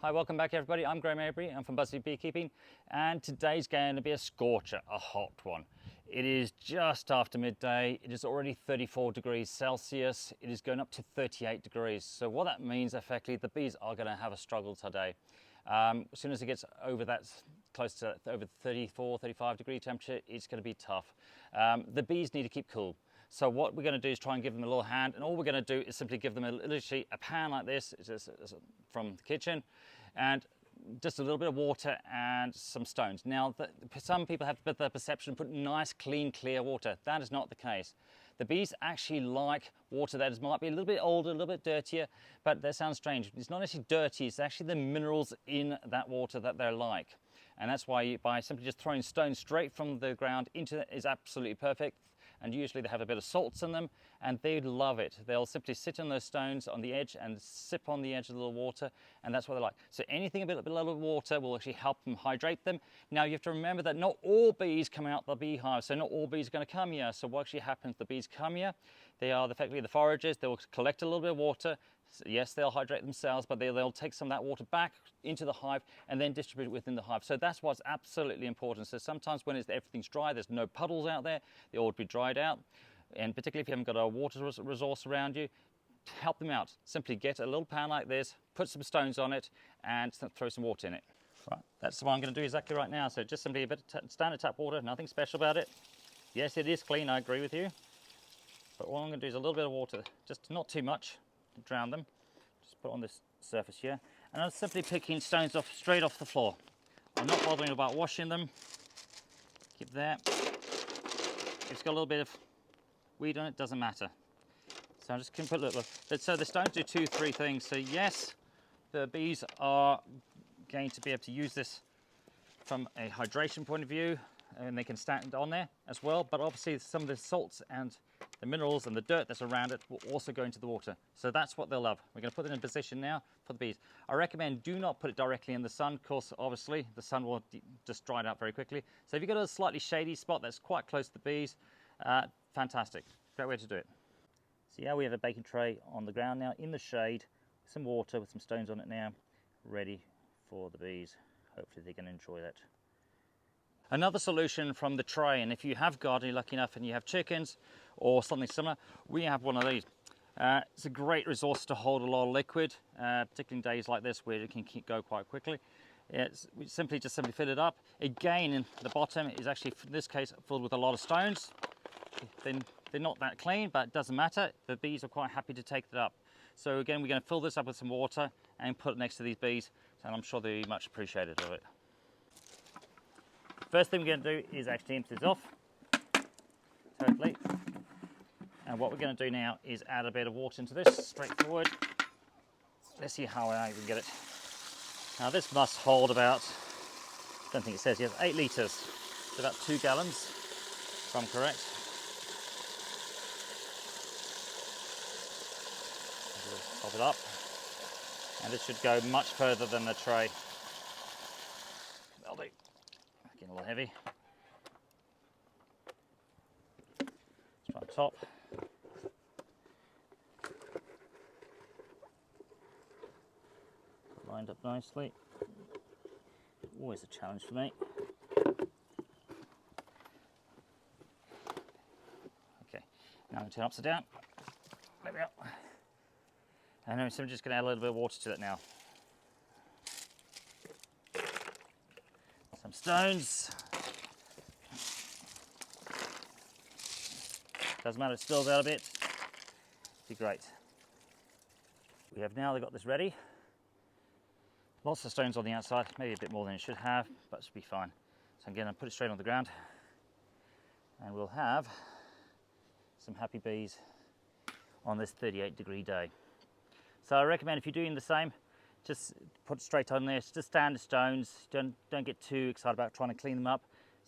Hi, welcome back everybody. I'm Graham Avery. I'm from Buzzfeed Beekeeping, and today's going to be a scorcher, a hot one. It is just after midday. It is already 34 degrees Celsius. It is going up to 38 degrees. So what that means, effectively, the bees are going to have a struggle today. As soon as it gets over that, close to over 34, 35 degree temperature, it's going to be tough. The bees need to keep cool. So what we're going to do is try and give them a little hand, and all we're going to do is simply give them literally a pan like this from the kitchen, and just a little bit of water and some stones. Now, some people have the perception of putting nice, clean, clear water. That is not the case. The bees actually like water that might be a little bit older, a little bit dirtier, but that sounds strange. It's not actually dirty, it's actually the minerals in that water that they're like. And that's why by simply just throwing stones straight from the ground into it is absolutely perfect. And usually they have a bit of salts in them, and they love it. They'll simply sit on those stones on the edge and sip on the edge of the little water, and that's what they like. So anything a bit of water will actually help them hydrate them. Now you have to remember that not all bees come out the beehive, so not all bees are going to come here. So what actually happens, the bees come here, they are effectively the foragers, they will collect a little bit of water. So yes, they'll hydrate themselves, but they'll take some of that water back into the hive and then distribute it within the hive. So that's what's absolutely important. So sometimes when everything's dry, there's no puddles out there, they ought to be dried out. And particularly if you haven't got a water resource around you, help them out. Simply get a little pan like this, put some stones on it, and throw some water in it. Right, that's what I'm going to do exactly right now. So just simply a bit of standard tap water, nothing special about it. Yes, it is clean, I agree with you. But all I'm going to do is a little bit of water, just not too much, to drown them. Just put on this surface here. And I'm simply picking stones off straight off the floor. I'm not bothering about washing them. Keep there. If it's got a little bit of weed on it, doesn't matter. So I'm just going to put a little. So the stones do 2-3 things. So yes, the bees are going to be able to use this from a hydration point of view, and they can stand on there as well. But obviously some of the salts and the minerals and the dirt that's around it will also go into the water. So that's what they'll love. We're going to put it in position now for the bees. I recommend do not put it directly in the sun. Of course, obviously, the sun will just dry it out very quickly. So if you've got a slightly shady spot that's quite close to the bees, fantastic. Great way to do it. So yeah, we have a baking tray on the ground now in the shade, some water with some stones on it now, ready for the bees. Hopefully they can enjoy that. Another solution from the tray, and if you have got, you're lucky enough and you have chickens or something similar, we have one of these. It's a great resource to hold a lot of liquid, particularly in days like this where it can go quite quickly. We simply fill it up. Again, in the bottom is actually, in this case, filled with a lot of stones. They're not that clean, but it doesn't matter. The bees are quite happy to take it up. So again, we're going to fill this up with some water and put it next to these bees, and I'm sure they'll be much appreciative of it. First thing we're going to do is actually empty this off totally. And what we're going to do now is add a bit of water into this, straightforward. Let's see how I can get it. Now this must hold about, I don't think it says here, 8 litres. It's about 2 gallons, if I'm correct. Just pop it up. And it should go much further than the tray. That'll do. Getting a little heavy. Let's try the top. Lined up nicely. Always a challenge for me. Okay, now I'm going to turn upside down. There we go. And I'm just going to add a little bit of water to that now. Some stones. Doesn't matter, it spills out a bit. Be great. We have now got this ready. Lots of stones on the outside, maybe a bit more than it should have, but it should be fine. So I'm going to put it straight on the ground, and we'll have some happy bees on this 38-degree day. So I recommend if you're doing the same, just put it straight on there. It's just standard stones. Don't get too excited about trying to clean them up.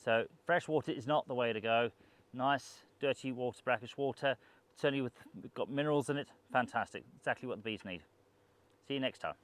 So fresh water is not the way to go. Nice, dirty water, brackish water, certainly with got minerals in it. Fantastic. Exactly what the bees need. See you next time.